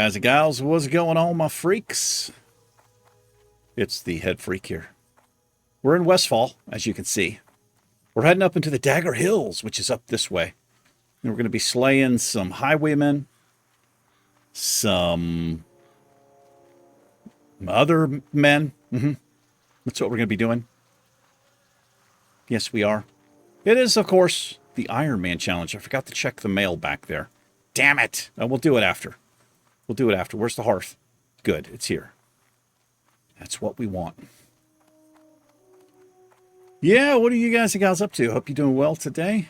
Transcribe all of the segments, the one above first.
Guys and gals, what's going on, my freaks? It's the head freak here. We're in Westfall, as you can see. We're heading up into the Dagger Hills, which is up this way. And we're going to be slaying some highwaymen, some other men. That's what we're going to be doing. Yes, we are. It is, of course, the Ironman challenge. I forgot to check the mail back there. Damn it. We'll do it after. We'll do it after. Where's the hearth? Good, it's here. That's what we want. Yeah, what are you guys and gals up to? Hope you're doing well today.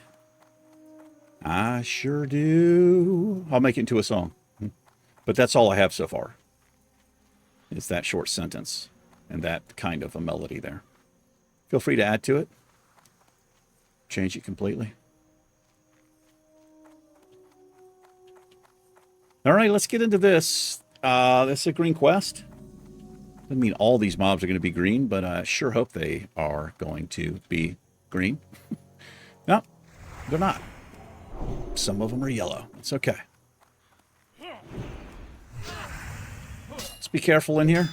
I sure do. I'll make it into a song. But that's all I have so far. Is that short sentence and that kind of a melody there. Feel free to add to it. Change it completely. All right, let's get into this. This is a green quest. Doesn't mean all these mobs are going to be green, but I sure hope they are going to be green. No, they're not. Some of them are yellow. It's okay. Let's be careful in here.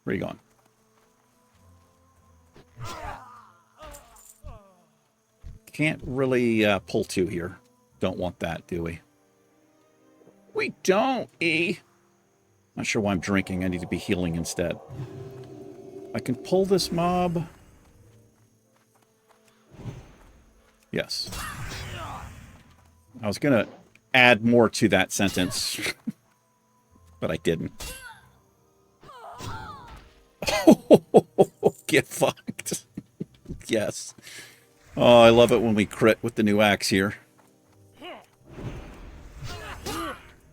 Where are you going? Can't really pull two here. Don't want that, do we? We don't, E. Not sure why I'm drinking. I need to be healing instead. I can pull this mob. Yes. I was going to add more to that sentence, but I didn't. Get fucked. Yes. Oh, I love it when we crit with the new axe here.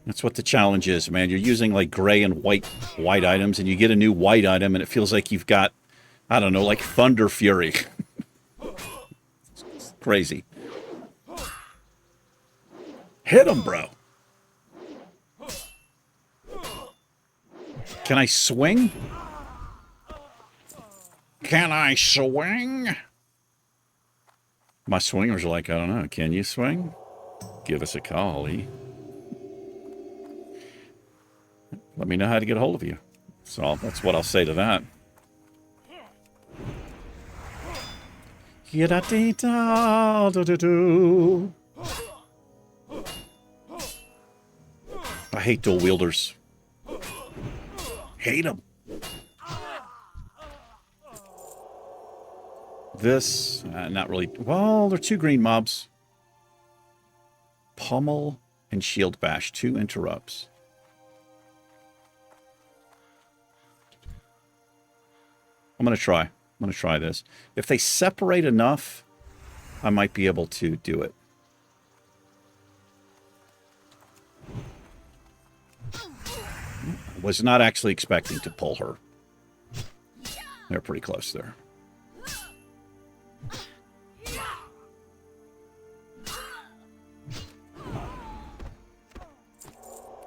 That's what the challenge is, man. You're using like gray and white items, and you get a new white item, and it feels like you've got, I don't know, like Thunder Fury. It's crazy. Hit him, bro. Can I swing? Can I swing? My swingers are like, I don't know, can you swing? Give us a call, E. Let me know how to get a hold of you. So that's what I'll say to that. I hate dual wielders. Hate them. This, not really. Well, they're two green mobs. Pummel and Shield Bash, 2 interrupts. I'm going to try. I'm going to try this. If they separate enough, I might be able to do it. I was not actually expecting to pull her. They're pretty close there.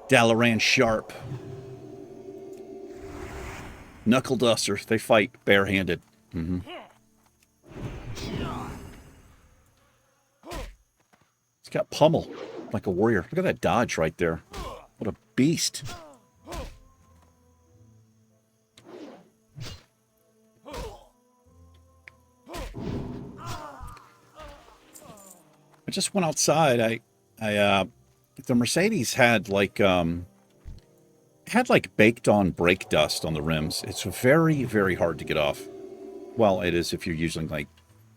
Dalaran Sharp. Knuckle Duster. They fight barehanded. It's got pummel like a warrior. Look at that dodge right there. What a beast. I just went outside. The Mercedes had like baked on brake dust on the rims. It's very, very hard to get off. Well, it is if you're using like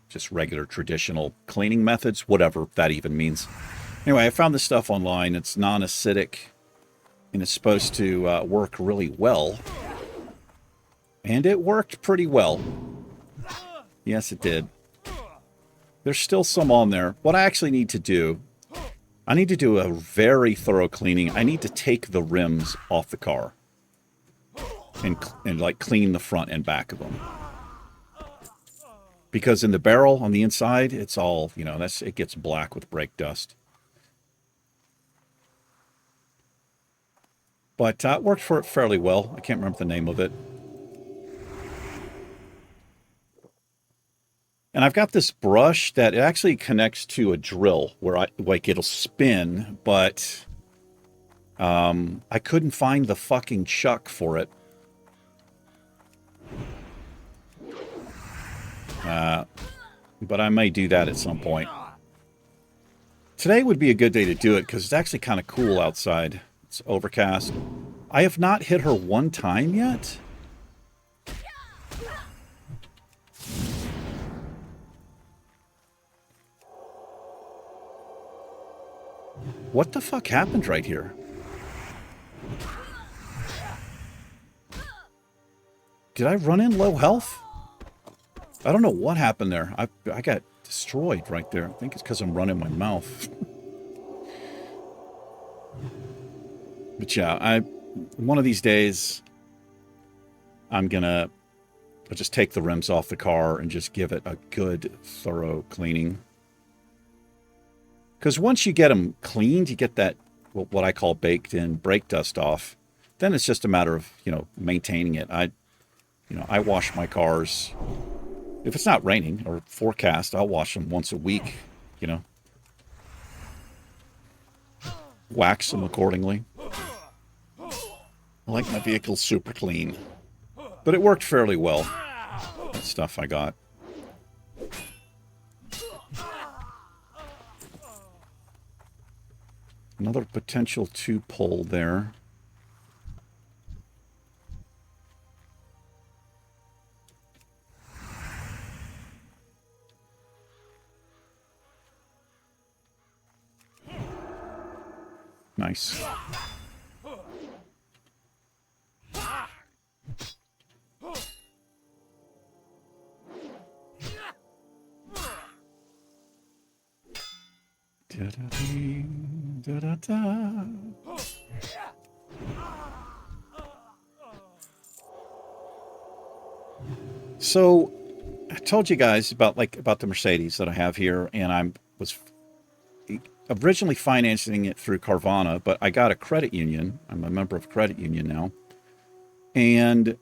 just regular traditional cleaning methods, whatever that even means. Anyway, I found this stuff online. It's non-acidic and it's supposed to work really well. And it worked pretty well. Yes, it did. There's still some on there. What I actually need to do, I need to do a very thorough cleaning. I need to take the rims off the car and like clean the front and back of them. Because in the barrel on the inside, it's all, you know, it gets black with brake dust. But it worked for it fairly well. I can't remember the name of it. And I've got this brush that it actually connects to a drill where it'll spin, but I couldn't find the fucking chuck for it. But I may do that at some point. Today would be a good day to do it because it's actually kind of cool outside. It's overcast. I have not hit her one time yet. What the fuck happened right here? Did I run in low health? I don't know what happened there. I got destroyed right there. I think it's because I'm running my mouth. But yeah, one of these days, I'll just take the rims off the car and just give it a good, thorough cleaning. Because once you get them cleaned, you get that, what I call baked-in brake dust off. Then it's just a matter of, maintaining it. I wash my cars. If it's not raining or forecast, I'll wash them once a week, Wax them accordingly. I like my vehicle super clean. But it worked fairly well. That stuff I got. Another potential 2-pull there. Nice. So I told you guys about the Mercedes that I have here, and I was originally financing it through Carvana, but I got a credit union. I'm a member of a credit union now. And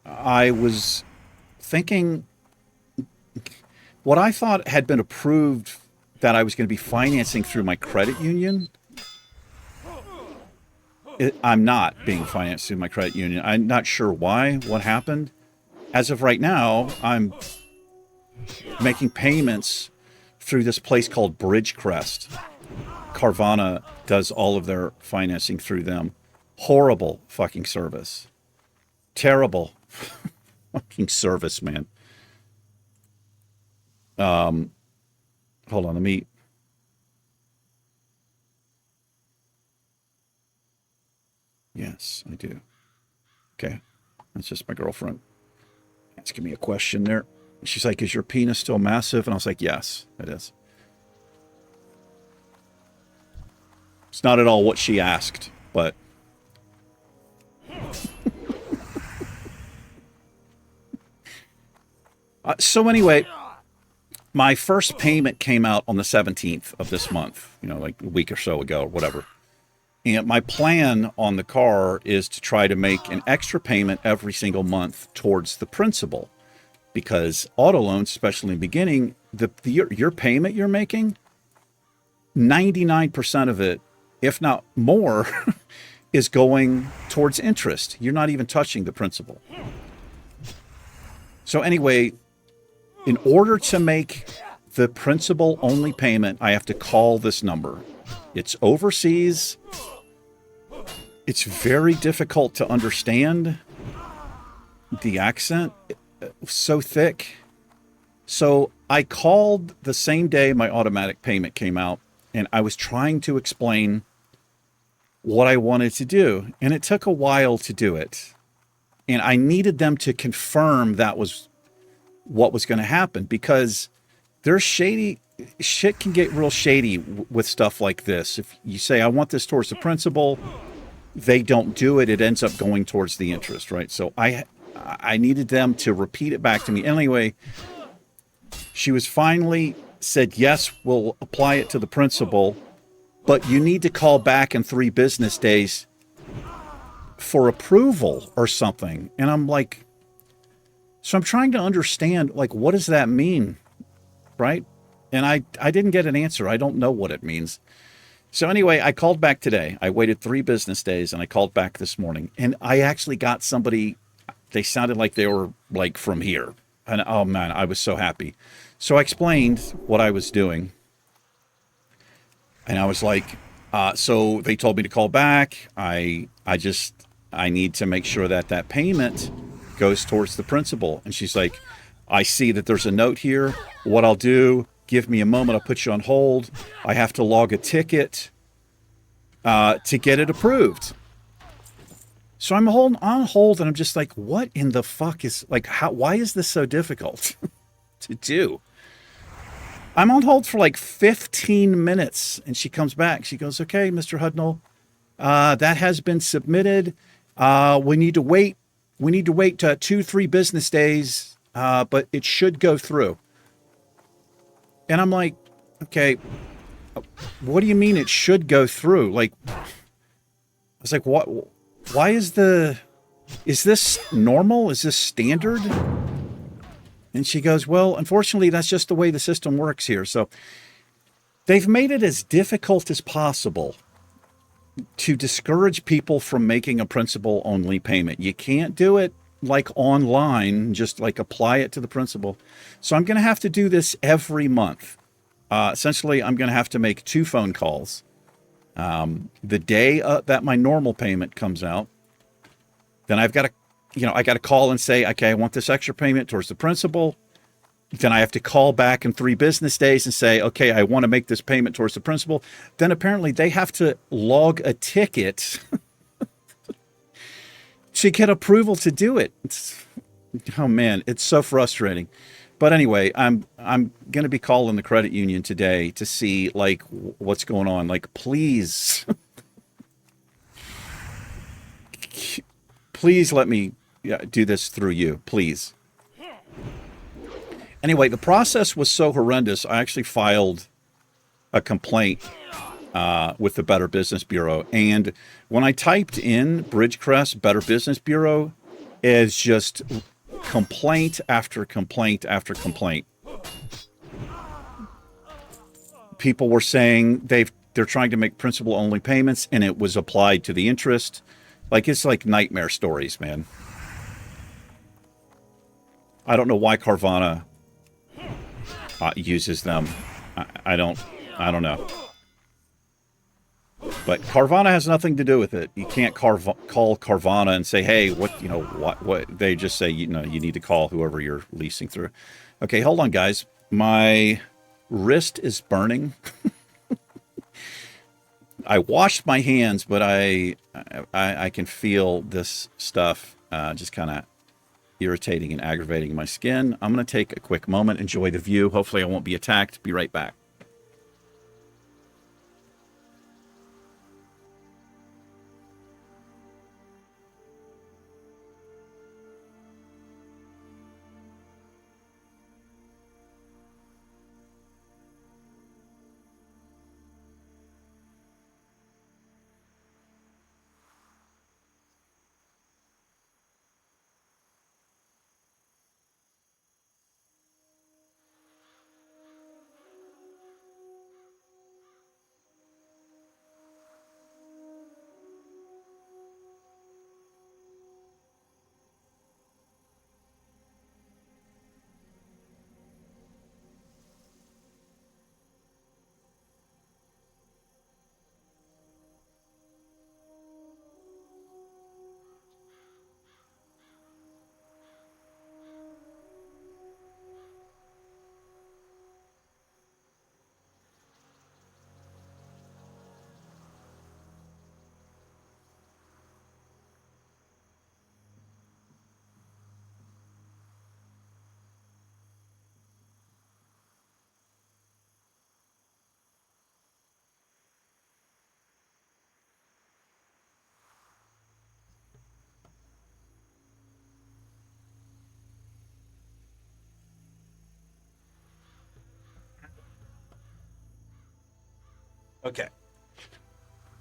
I was thinking what I thought had been approved that I was going to be financing through my credit union. I'm not being financed through my credit union. I'm not sure why, what happened. As of right now, I'm making payments through this place called Bridgecrest. Carvana does all of their financing through them. Horrible fucking service. Terrible fucking service, man. Hold on, let me... Yes, I do. Okay. That's just my girlfriend asking me a question there. She's like, is your penis still massive? And I was like, yes, it is. It's not at all what she asked, but... So anyway, my first payment came out on the 17th of this month, like a week or so ago, or whatever. And my plan on the car is to try to make an extra payment every single month towards the principal. Because auto loans, especially in the beginning, your payment you're making, 99% of it, if not more, is going towards interest. You're not even touching the principal. So anyway, in order to make the principal only payment, I have to call this number. It's overseas. It's very difficult to understand. The accent was so thick. So I called the same day my automatic payment came out, and I was trying to explain what I wanted to do. And it took a while to do it. And I needed them to confirm that was what was going to happen, because there's shit can get real shady with stuff like this. If you say, I want this towards the principal, they don't do it. It ends up going towards the interest, right? So I needed them to repeat it back to me. Anyway, she was finally said, yes, we'll apply it to the principal, but you need to call back in 3 business days for approval or something. And I'm like, So I'm trying to understand, like, what does that mean, right? And I didn't get an answer. I don't know what it means. So anyway, I called back today. I waited 3 business days and I called back this morning. And I actually got somebody, they sounded like they were like from here. And oh man, I was so happy. So I explained what I was doing. And I was like, so they told me to call back. I need to make sure that that payment goes towards the principal. And she's like, I see that there's a note here. What I'll do, give me a moment. I'll put you on hold. I have to log a ticket to get it approved. So I'm on hold, and I'm just like, what in the fuck is, like, how? Why is this so difficult to do? I'm on hold for like 15 minutes, and she comes back. She goes, okay, Mr. Hudnall, that has been submitted. We need to wait. We need to wait 2-3 business days, but it should go through. And I'm like, okay, what do you mean it should go through? Like, I was like, what? Why is this normal? Is this standard? And she goes, well, unfortunately, that's just the way the system works here. So they've made it as difficult as possible to discourage people from making a principal only payment. You can't do it like online, just like apply it to the principal. So I'm going to have to do this every month. Essentially, I'm going to have to make 2 phone calls. The day that my normal payment comes out, then I've got to, I got to call and say, okay, I want this extra payment towards the principal. Then I have to call back in 3 business days and say, okay, I want to make this payment towards the principal. Then apparently they have to log a ticket to get approval to do it. Oh man, it's so frustrating. But anyway, I'm going to be calling the credit union today to see like what's going on. Like, please, please let me do this through you, please. Anyway, the process was so horrendous. I actually filed a complaint with the Better Business Bureau, and when I typed in Bridgecrest Better Business Bureau, it's just complaint after complaint after complaint. People were saying they're trying to make principal only payments and it was applied to the interest. Like, it's like nightmare stories, man. I don't know why Carvana uses them. I don't know. But Carvana has nothing to do with it. You can't call Carvana and say, hey, what? They just say, you need to call whoever you're leasing through. Okay, hold on, guys. My wrist is burning. I washed my hands, but I can feel this stuff just kind of irritating and aggravating my skin. I'm going to take a quick moment, enjoy the view. Hopefully I won't be attacked. Be right back. Okay.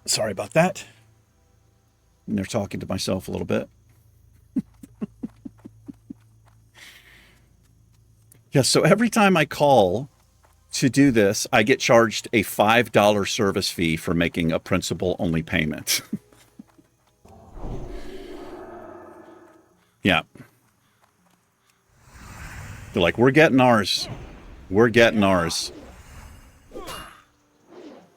Sorry about that. And they're talking to myself a little bit. Yeah, so every time I call to do this, I get charged a $5 service fee for making a principal-only payment. Yeah. They're like, we're getting ours. We're getting ours.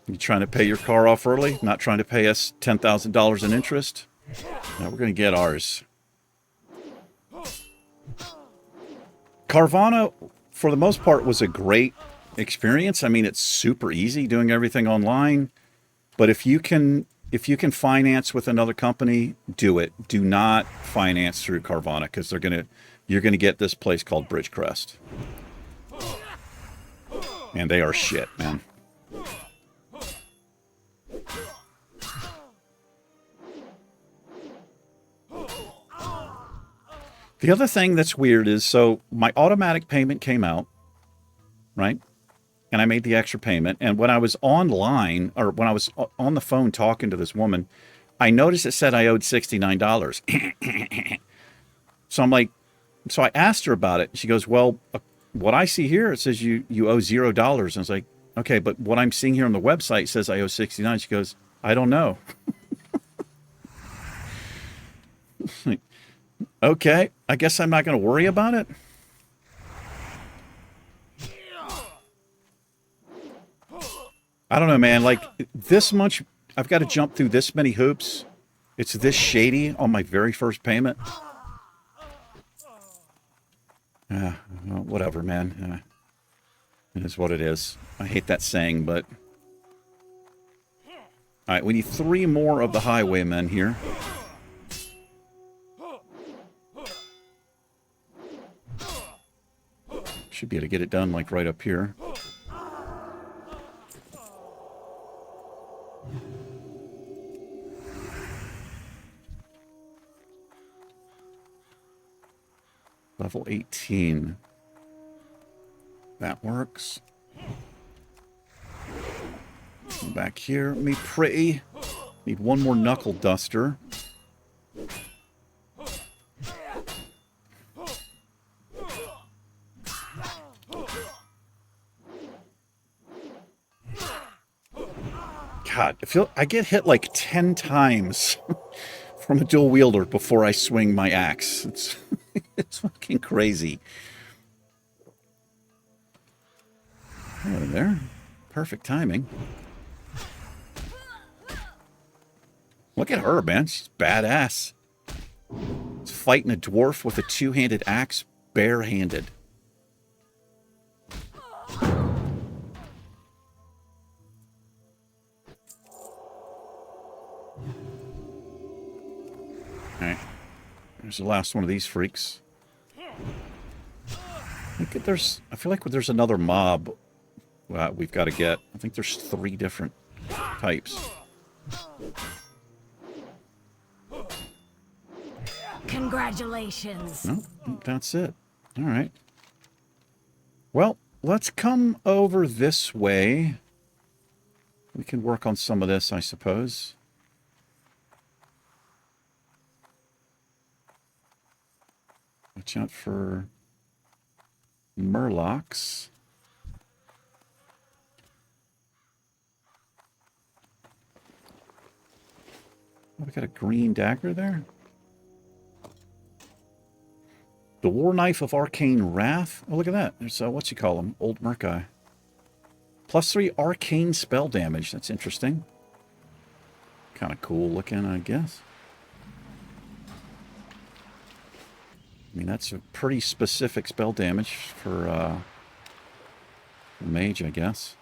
You trying to pay your car off early? Not trying to pay us $10,000 in interest? No, we're going to get ours. Carvana, for the most part, was a great experience. I mean, it's super easy doing everything online. But if you can finance with another company, do it. Do not finance through Carvana because you're gonna get this place called Bridgecrest. And they are shit, man. The other thing that's weird is, so my automatic payment came out, right? And I made the extra payment. And when I was online, or when I was on the phone talking to this woman, I noticed it said I owed $69. So I'm like, so I asked her about it. She goes, well, what I see here, it says you owe $0. And I was like, okay, but what I'm seeing here on the website says I owe 69. She goes, I don't know. Okay, I guess I'm not going to worry about it. I don't know, man. Like, this much, I've got to jump through this many hoops. It's this shady on my very first payment. Well, whatever, man. It is what it is. I hate that saying, but... Alright, we need 3 more of the highwaymen here. Should be able to get it done, like, right up here. Level 18. That works. Back here, me pretty. Need 1 more knuckle duster. God, I get hit like 10 times from a dual wielder before I swing my axe. It's it's fucking crazy. Hello there. Perfect timing. Look at her, man. She's badass. She's fighting a dwarf with a 2-handed axe, barehanded. Alright. There's the last one of these freaks. I feel like there's another mob we've got to get. I think there's 3 different types. Congratulations. No, that's it. All right. Well, let's come over this way. We can work on some of this, I suppose. Watch out for murlocs. Oh, we got a green dagger there. The War Knife of Arcane Wrath. Oh, look at that. There's, what you call him? Old Merkai. +3 arcane spell damage. That's interesting. Kind of cool looking, I guess. I mean, that's a pretty specific spell damage for a mage, I guess.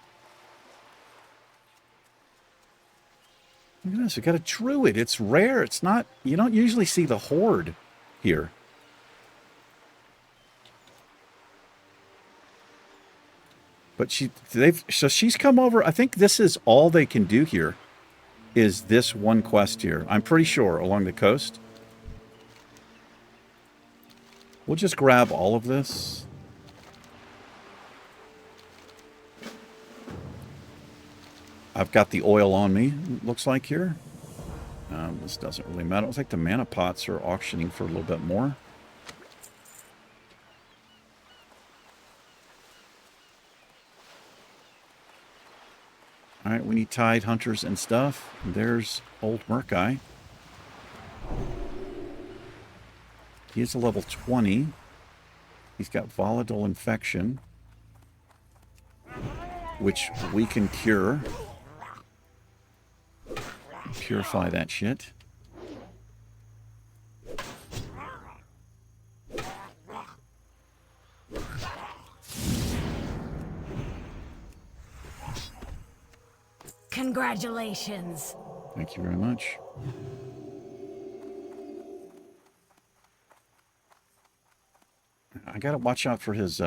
Look at this. We got a druid. It's rare. It's not... You don't usually see the horde here. But so she's come over. I think this is all they can do here, is this one quest here. I'm pretty sure, along the coast. We'll just grab all of this. I've got the oil on me, looks like here. This doesn't really matter. It looks like the mana pots are auctioning for a little bit more. All right, we need tide hunters and stuff. There's old Merkai. He is a level 20. He's got volatile infection, which we can cure. Purify that shit. Congratulations. Thank you very much. I gotta watch out for his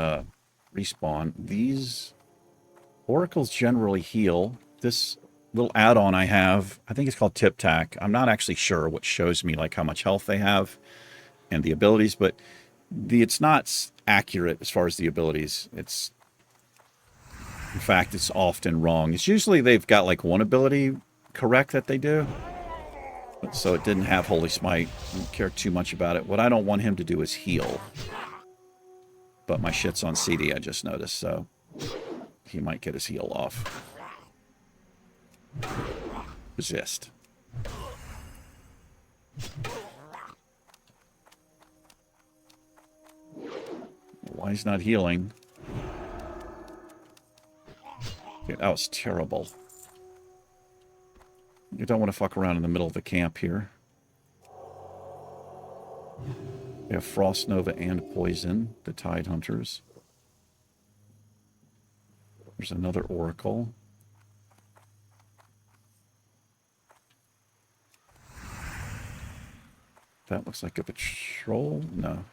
respawn. These oracles generally heal. This little add-on I have, I think it's called Tip Tack. I'm not actually sure what shows me like how much health they have and the abilities, but it's not accurate as far as the abilities. In fact, it's often wrong. It's usually they've got like one ability correct that they do. So it didn't have Holy Smite. I don't care too much about it. What I don't want him to do is heal. But my shit's on CD, I just noticed, so he might get his heal off. Resist. Why he's not healing? Okay, that was terrible. You don't want to fuck around in the middle of the camp here. We have Frost Nova and Poison, the Tide Hunters. There's another Oracle. That looks like a patrol? No.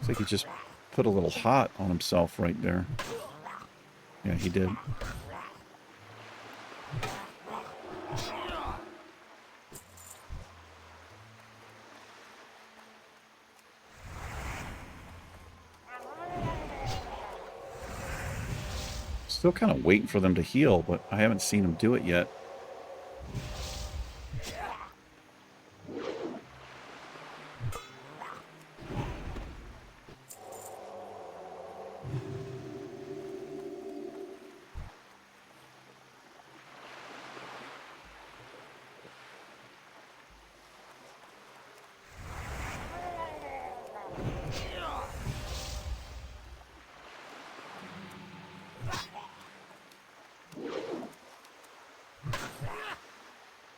Looks like he just put a little hot on himself right there. Yeah, he did. Still kind of waiting for them to heal, but I haven't seen them do it yet.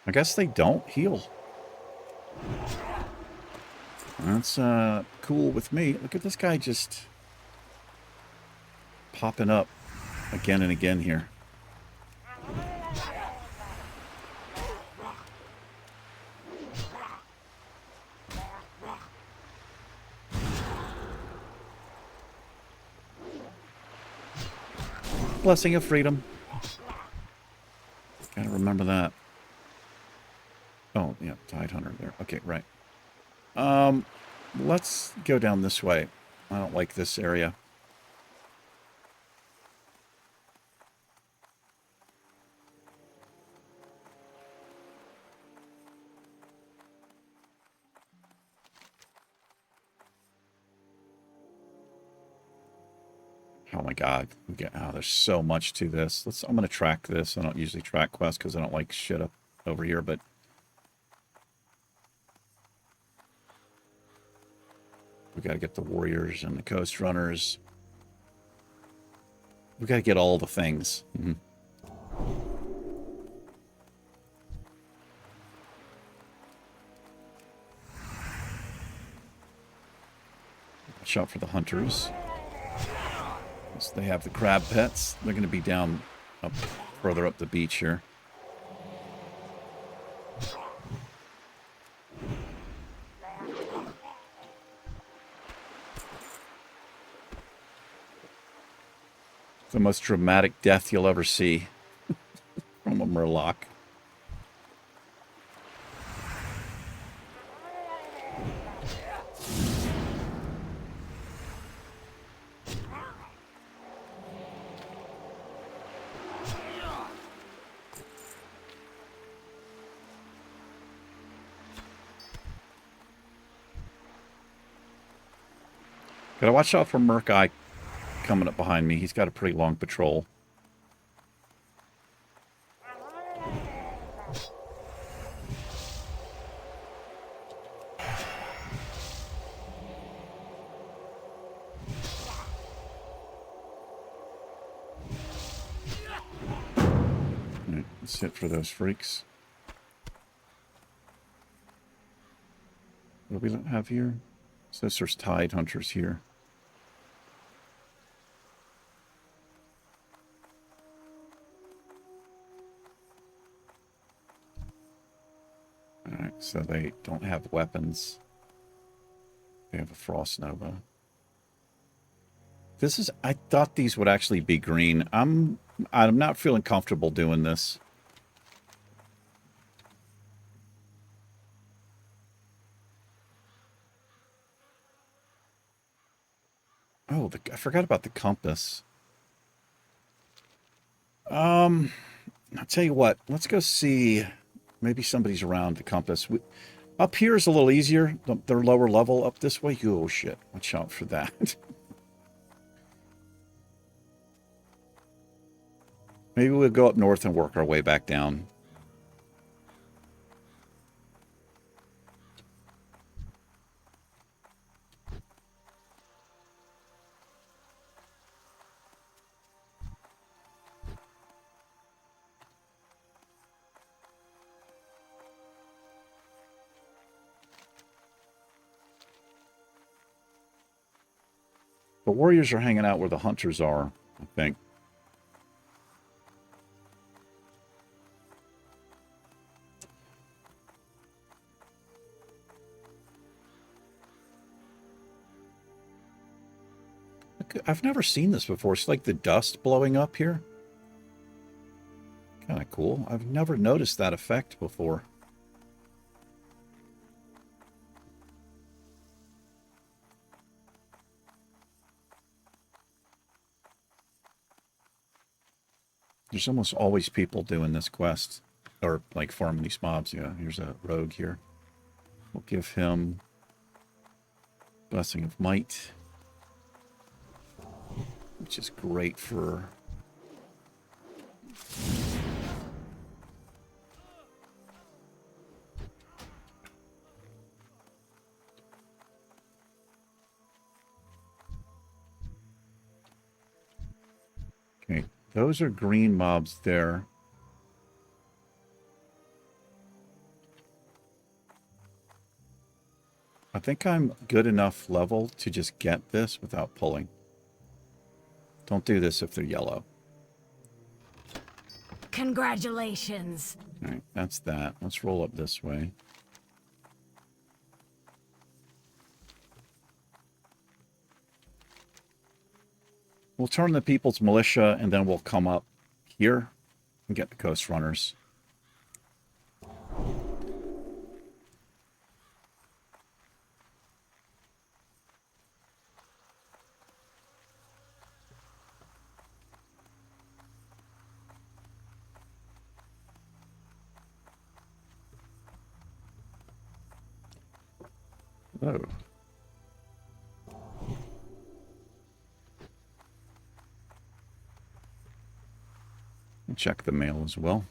I guess they don't heal. That's cool with me. Look at this guy just popping up again and again here. Blessing of freedom. Gotta remember that. Oh, yeah, Tide Hunter there. Okay, right. Let's go down this way. I don't like this area. Oh my god. Oh, there's so much to this. I'm going to track this. I don't usually track quests because I don't like shit up over here, but we got to get the warriors and the coast runners. We got to get all the things. Mm-hmm. Watch out for the hunters. So they have the crab pets. They're going to be down up further up the beach here. The most dramatic death you'll ever see from a Murloc. Gotta watch out for Merc Eye coming up behind me. He's got a pretty long patrol. Alright, let's hit for those freaks. What do we have here? So there's Tide Hunters here. Alright, so they don't have weapons. They have a Frost Nova. This is... I thought these would actually be green. I'm not feeling comfortable doing this. Oh, I forgot about the compass. I'll tell you what. Let's go see. Maybe somebody's around the compass. Up here is a little easier. They're lower level. Up this way. Oh, shit. Watch out for that. Maybe we'll go up north and work our way back down. The warriors are hanging out where the hunters are, I think. I've never seen this before. It's like the dust blowing up here. Kind of cool. I've never noticed that effect before. There's almost always people doing this quest. Or, like, farming these mobs. Yeah, here's a rogue here. We'll give him Blessing of Might. Which is great for... Okay, those are green mobs there. I think I'm good enough level to just get this without pulling. Don't do this if they're yellow. Congratulations. All right, that's that. Let's roll up this way. We'll turn the People's Militia, and then we'll come up here and get the Coast Runners. Oh. Check the mail as well.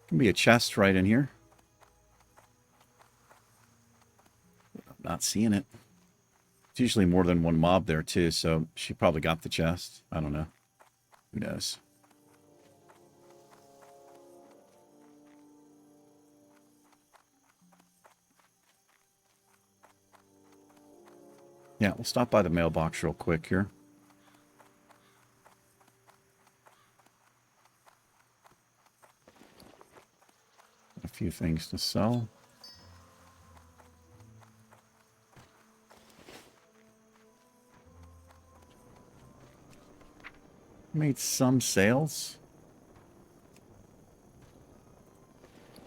Can be a chest right in here. I'm not seeing it. It's usually more than one mob there too, so she probably got the chest. I don't know. Who knows? Yeah, we'll stop by the mailbox real quick here. A few things to sell. Made some sales.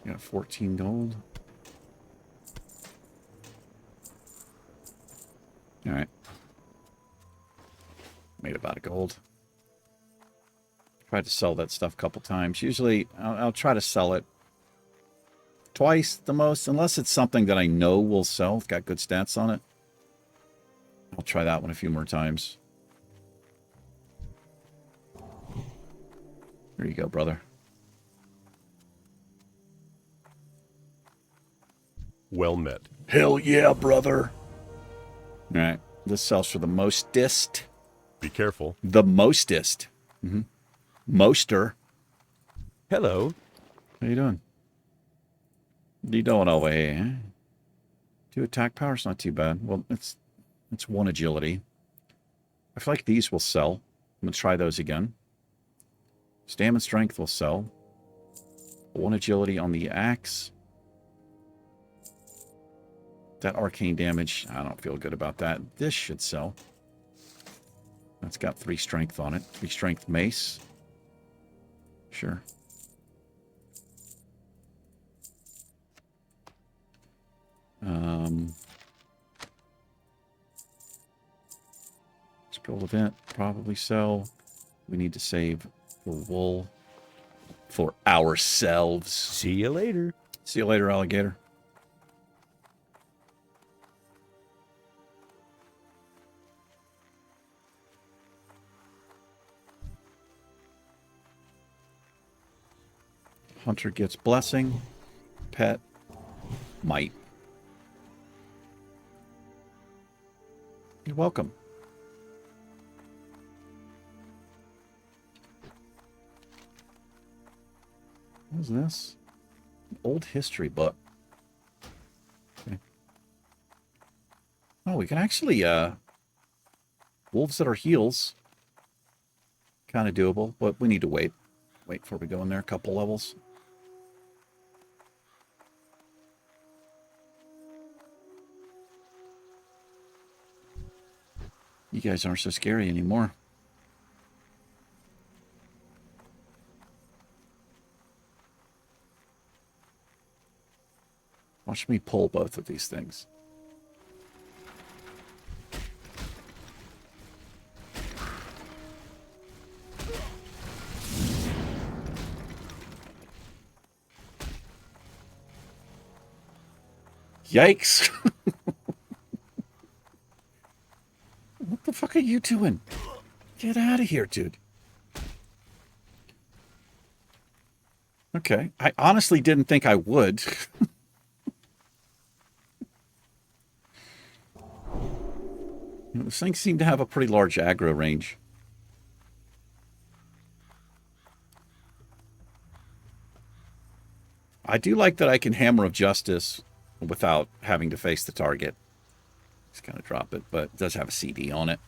Got 14 gold. All right. Made about a gold. Tried to sell that stuff a couple times. Usually, I'll try to sell it twice the most, unless it's something that I know will sell. It's got good stats on it. I'll try that one a few more times. There you go, brother. Well met. Hell yeah, brother. All right. This sells for the mostest. Be careful. The mostest. Moster. Hello. How you doing? What are you doing over here? Huh? 2 attack power's not too bad. Well, it's 1 agility. I feel like these will sell. I'm going to try those again. Stamina strength will sell. 1 agility on the axe. That arcane damage, I don't feel good about that. This should sell. That's got 3 strength on it. 3 strength mace. Sure. Scroll event, probably sell. We need to save the wool for ourselves. See you later. See you later, alligator. Hunter gets blessing. Pet. Might. You're welcome. What is this? An old history book. Okay. Oh, we can actually, wolves that are heals. Kind of doable, but we need to wait. Wait before we go in there a couple levels. You guys aren't so scary anymore. Watch me pull both of these things. Yikes! What the fuck are you doing? Get out of here, dude. Okay. I honestly didn't think I would. This thing seemed to have a pretty large aggro range. I do like that I can Hammer of Justice without having to face the target. Just kind of drop it, but it does have a CD on it.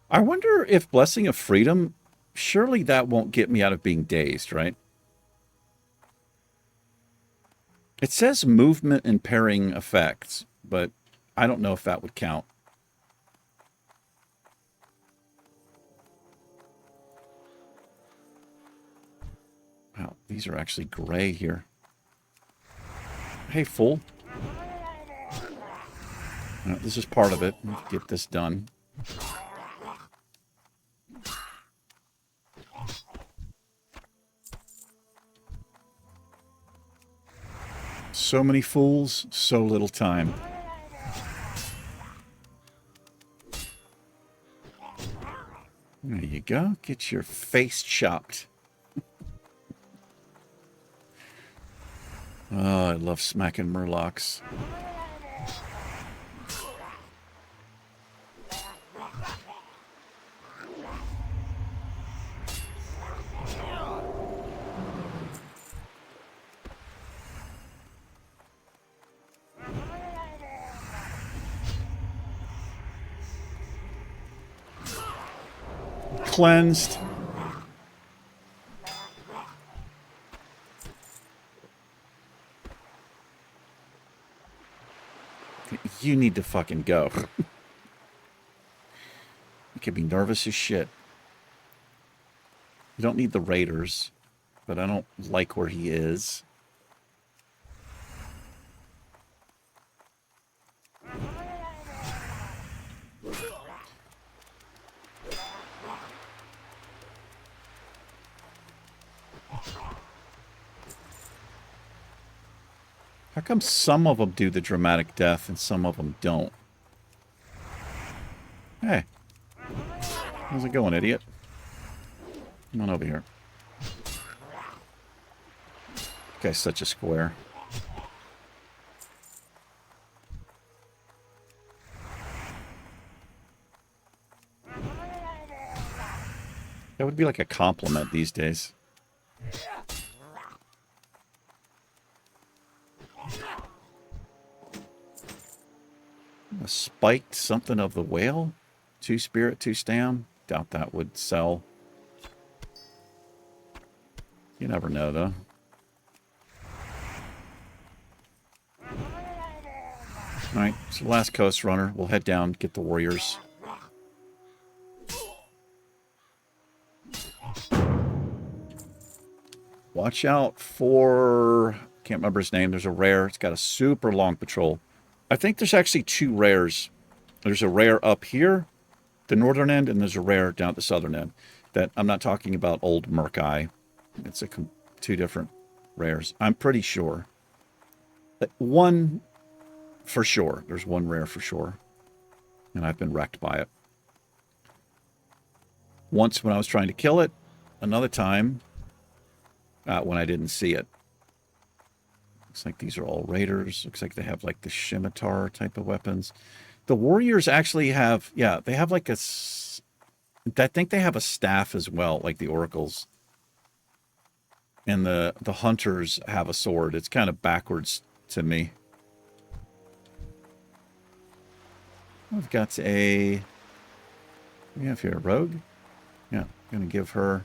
I wonder if Blessing of Freedom, surely that won't get me out of being dazed, right? It says movement impairing effects, but I don't know if that would count. Wow, these are actually gray here. Hey, fool. This is part of it. Get this done. So many fools, so little time. There you go. Get your face chopped. Oh, I love smacking murlocs. Cleansed. You need to fucking go. You can be nervous as shit. You don't need the raiders, but I don't like where he is. How come some of them do the dramatic death and some of them don't? Hey. How's it going, idiot? Come on over here. Guy's such a square. That would be like a compliment these days. A spiked something of the whale? 2 spirit, 2 stam? Doubt that would sell. You never know, though. Alright, so last coast runner. We'll head down, get the warriors. Watch out for... Can't remember his name. There's a rare. It's got a super long patrol. I think there's actually 2 rares. There's a rare up here, the northern end, and there's a rare down at the southern end. That I'm not talking about old Murk-Eye. It's 2 different rares. I'm pretty sure. But one for sure. There's 1 rare for sure. And I've been wrecked by it. Once when I was trying to kill it. Another time when I didn't see it. Looks like these are all raiders. Looks like they have like the scimitar type of weapons. The warriors actually have, yeah, they have like a... I think they have a staff as well, like the oracles. And the hunters have a sword. It's kind of backwards to me. I've got a... We have here a rogue. Yeah, I'm going to give her...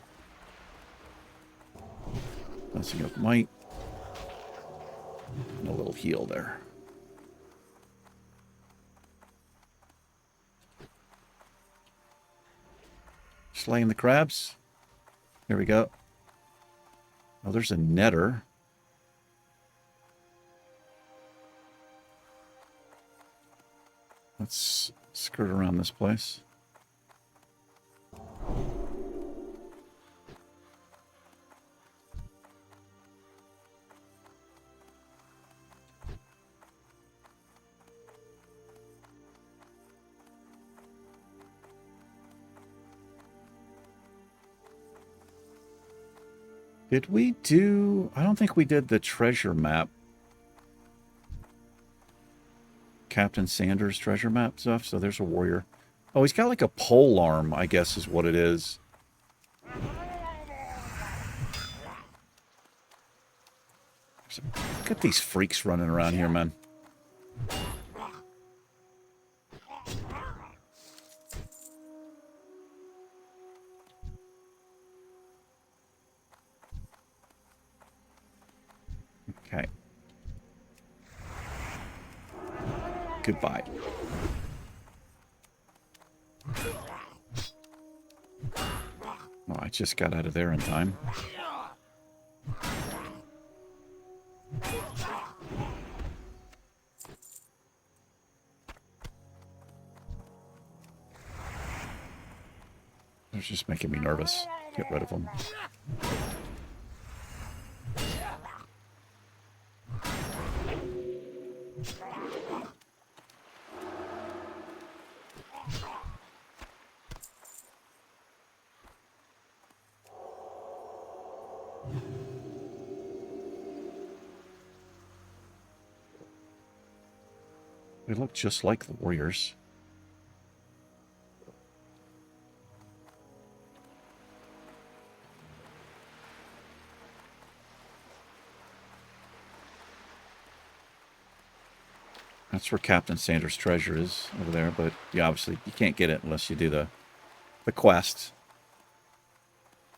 Blessing of Might. And a little heal there. Slaying the crabs. Here we go. Oh, there's a netter. Let's skirt around this place. Did we do... I don't think we did the treasure map. Captain Sanders treasure map stuff. So there's a warrior. Oh, he's got like a pole arm, I guess is what it is. Look at these freaks running around here, man. Okay. Goodbye. Oh, I just got out of there in time. It's just making me nervous. Get rid of them. They look just like the warriors. That's where Captain Sanders' treasure is, over there, but you obviously you can't get it unless you do the quest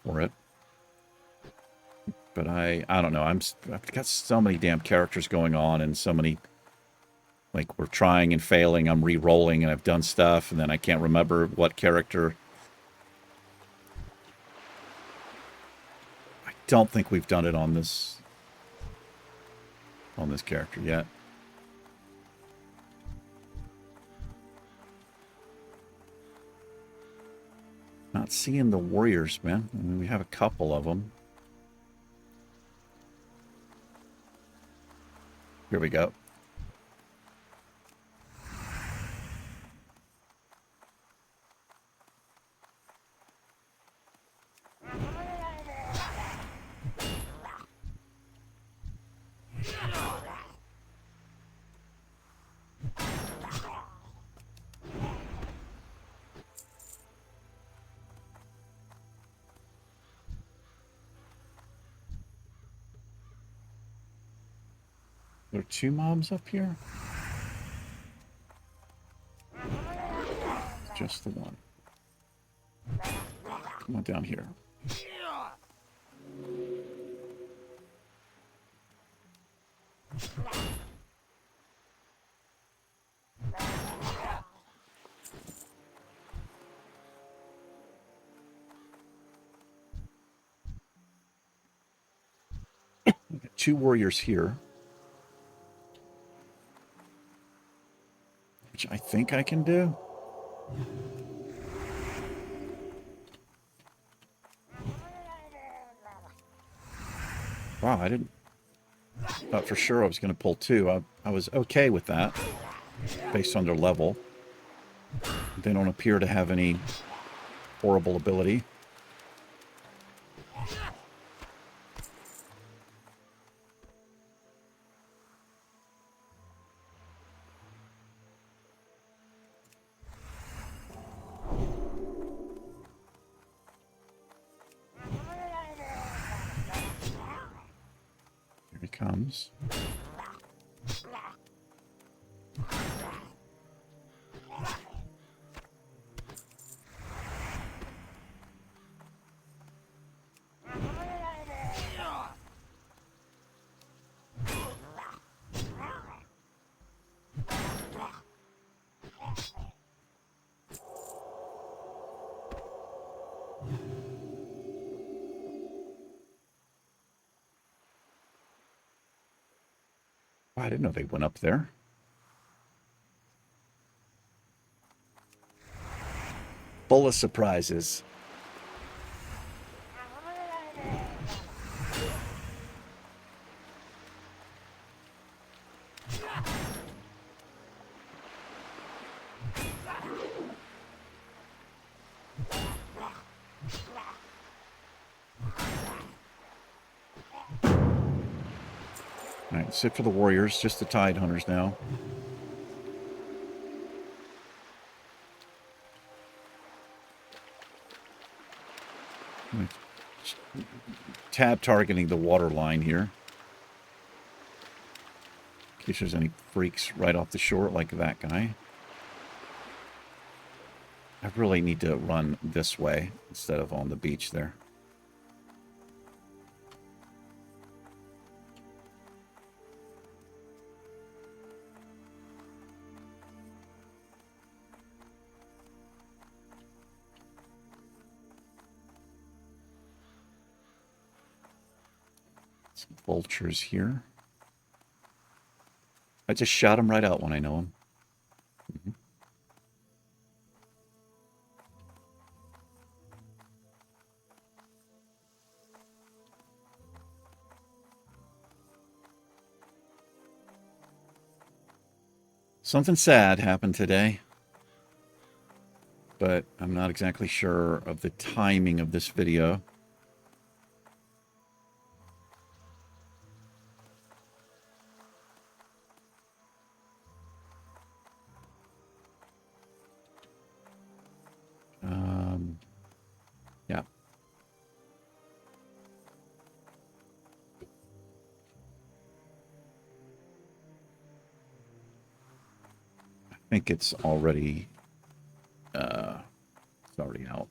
for it. But I don't know. I've got so many damn characters going on and so many, like, we're trying and failing. I'm re-rolling and I've done stuff and then I can't remember what character. I don't think we've done it on this character yet. Not seeing the warriors, man. I mean, we have a couple of them. Here we go. There are 2 mobs up here? Just the one. Come on down here. Got 2 warriors here. Which I think I can do. Wow, I didn't... thought for sure I was going to pull 2. I was okay with that, based on their level. They don't appear to have any horrible ability. Here he comes. Wow, I didn't know they went up there. Full of surprises. All right, sit for the warriors, just the tide hunters now. Tab targeting the water line here. In case there's any freaks right off the shore like that guy. I really need to run this way instead of on the beach there. Some vultures here. I just shot him right out when I know him. Something sad happened today, but I'm not exactly sure of the timing of this video. Yeah. I think it's already out.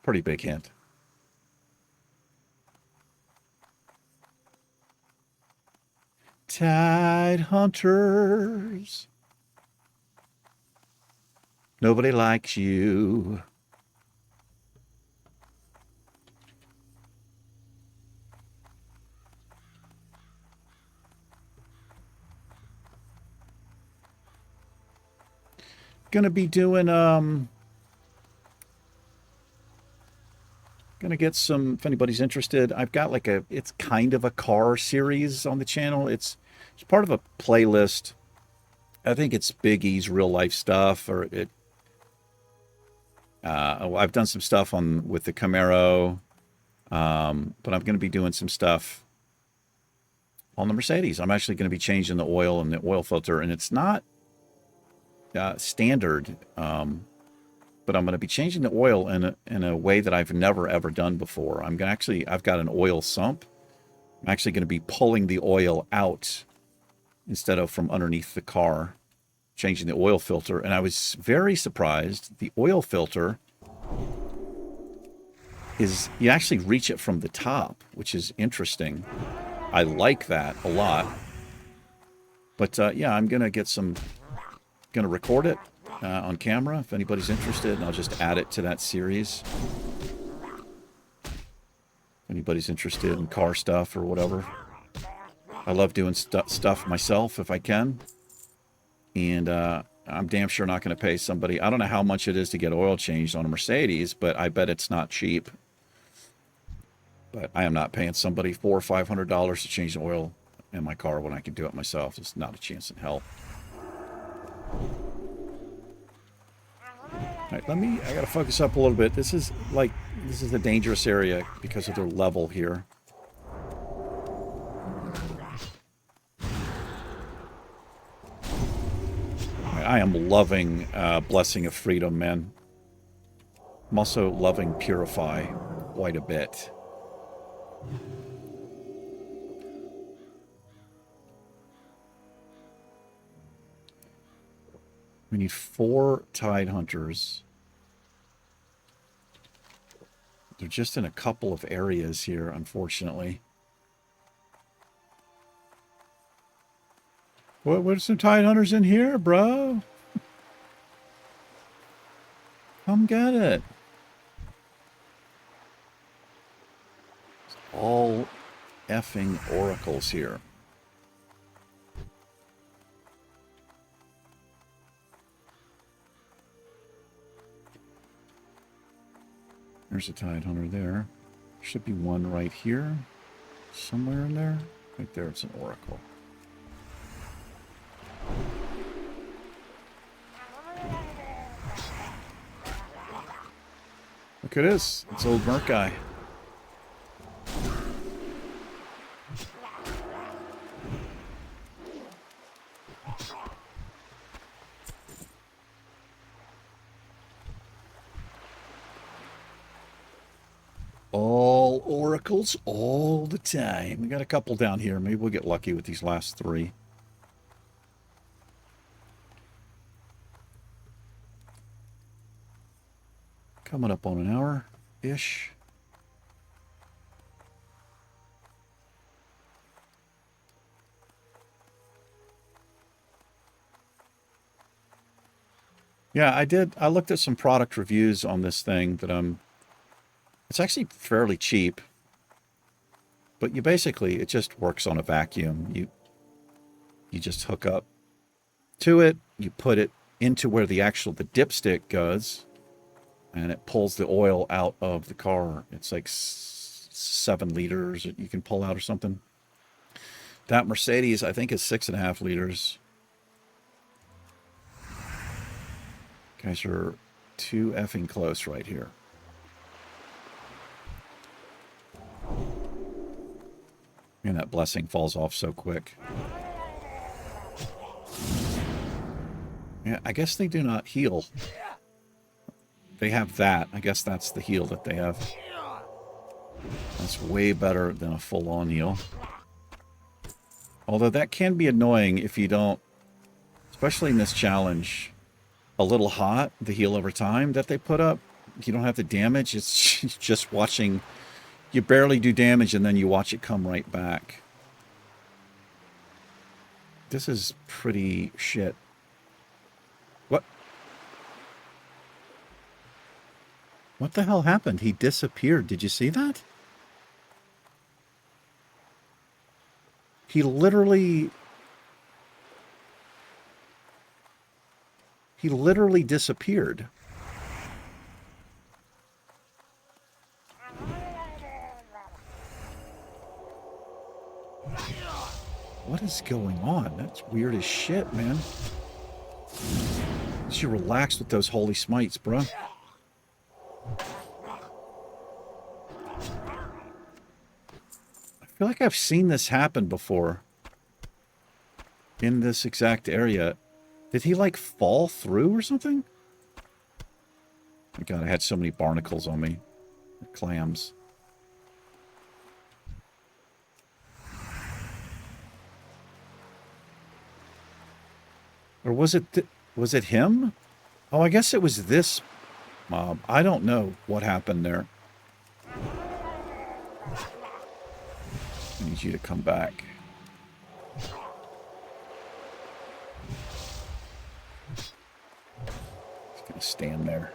Pretty big hint. Tide hunters. Nobody likes you. Gonna be doing Gonna get some, if anybody's interested. I've got like it's kind of a car series on the channel. It's part of a playlist. I think it's Big E's real life stuff, or I've done some stuff with the Camaro, but I'm going to be doing some stuff on the Mercedes. I'm actually going to be changing the oil and the oil filter, and it's not standard, but I'm going to be changing the oil in a way that I've never ever done before. I've got an oil sump. I'm actually going to be pulling the oil out instead of from underneath the car, changing the oil filter. And I was very surprised. The oil filter you actually reach it from the top, which is interesting. I like that a lot. But yeah, I'm going to record it on camera if anybody's interested, and I'll just add it to that series. If anybody's interested in car stuff or whatever. I love doing stuff myself if I can. And I'm damn sure not going to pay somebody. I don't know how much it is to get oil changed on a Mercedes, but I bet it's not cheap. But I am not paying somebody $400 or $500 to change the oil in my car when I can do it myself. There's not a chance in hell. All right, I got to focus up a little bit. This is a dangerous area because of the level here. I am loving Blessing of Freedom, man. I'm also loving Purify quite a bit. We need 4 Tide Hunters. They're just in a couple of areas here, unfortunately. What's some Tide Hunters in here, bro? Come get it. It's all effing oracles here. There's a Tide Hunter there. Should be one right here. Somewhere in there. Right there, it's an oracle. Look at this. It's old Merc guy. All oracles all the time. We got a couple down here. Maybe we'll get lucky with these last 3. Coming up on an hour-ish. Yeah, I looked at some product reviews on this thing that it's actually fairly cheap. But it just works on a vacuum. You just hook up to it, you put it into where the dipstick goes, and it pulls the oil out of the car. It's like 7 liters that you can pull out or something. That Mercedes, I think, is 6.5 liters. Guys are too effing close right here. Man, that blessing falls off so quick. Yeah, I guess they do not heal. They have that. I guess that's the heal that they have. That's way better than a full-on heal. Although that can be annoying if you don't, especially in this challenge, a little hot, the heal over time that they put up. You don't have the damage. It's just watching. You barely do damage and then you watch it come right back. This is pretty shit. What? What the hell happened? He disappeared. Did you see that? He literally disappeared. What is going on? That's weird as shit, man. You relax with those holy smites, bro. I feel like I've seen this happen before. In this exact area. Did he, like, fall through or something? My God, I had so many barnacles on me. Clams. Or was it him? Oh, I guess it was this mob. I don't know what happened there. I need you to come back. He's gonna stand there.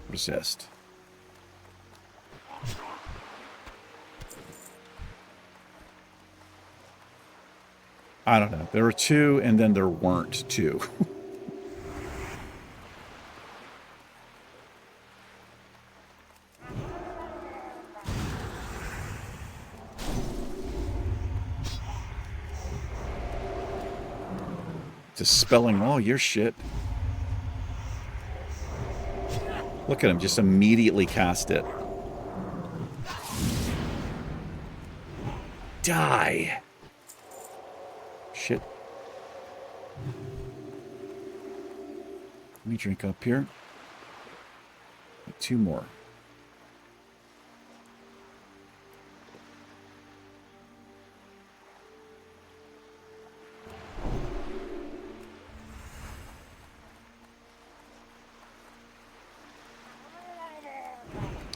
Resist. I don't know. There were two, and then there weren't two. Dispelling all your shit. Look at him, just immediately cast it. Die! Shit. Let me drink up here. Two more.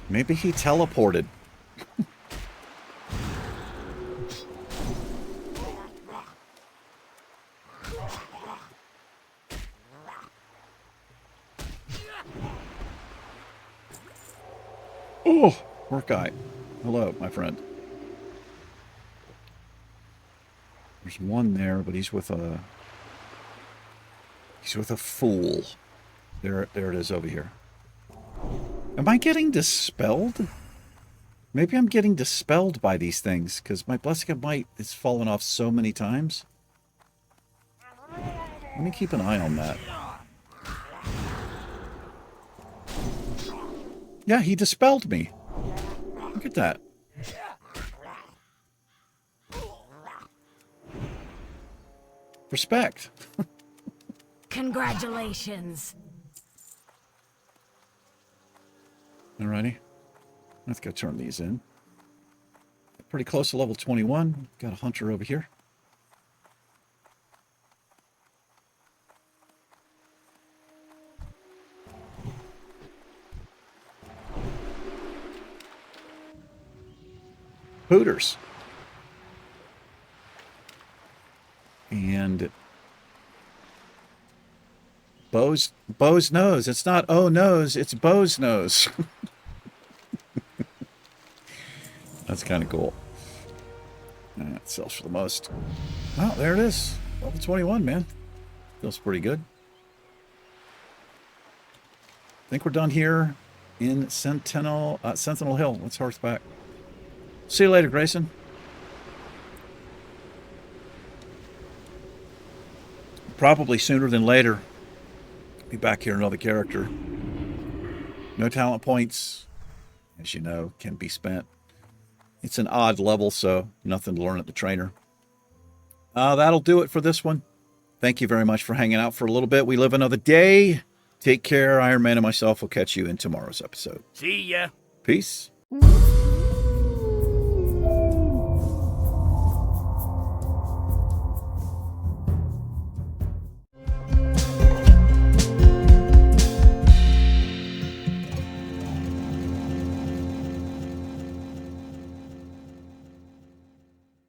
Maybe he teleported. Oh, poor guy. Hello, my friend. There's one there, but he's with a fool. There it is over here. Am I getting dispelled? Maybe I'm getting dispelled by these things, because my Blessing of Might has fallen off so many times. Let me keep an eye on that. Yeah, he dispelled me. Look at that. Respect. Congratulations. Alrighty. Let's go turn these in. Pretty close to level 21. Got a hunter over here. Hooters. And Bo's nose. It's not oh nose, it's Bo's nose. That's kind of cool. That sells for the most. Oh, there it is. Level 21, man. Feels pretty good. I think we're done here in Sentinel Hill. Let's horse back. See you later, Grayson. Probably sooner than later. Be back here another character. No talent points, as you know, can be spent. It's an odd level, so nothing to learn at the trainer. That'll do it for this one. Thank you very much for hanging out for a little bit. We live another day. Take care. Ironman and myself will catch you in tomorrow's episode. See ya. Peace.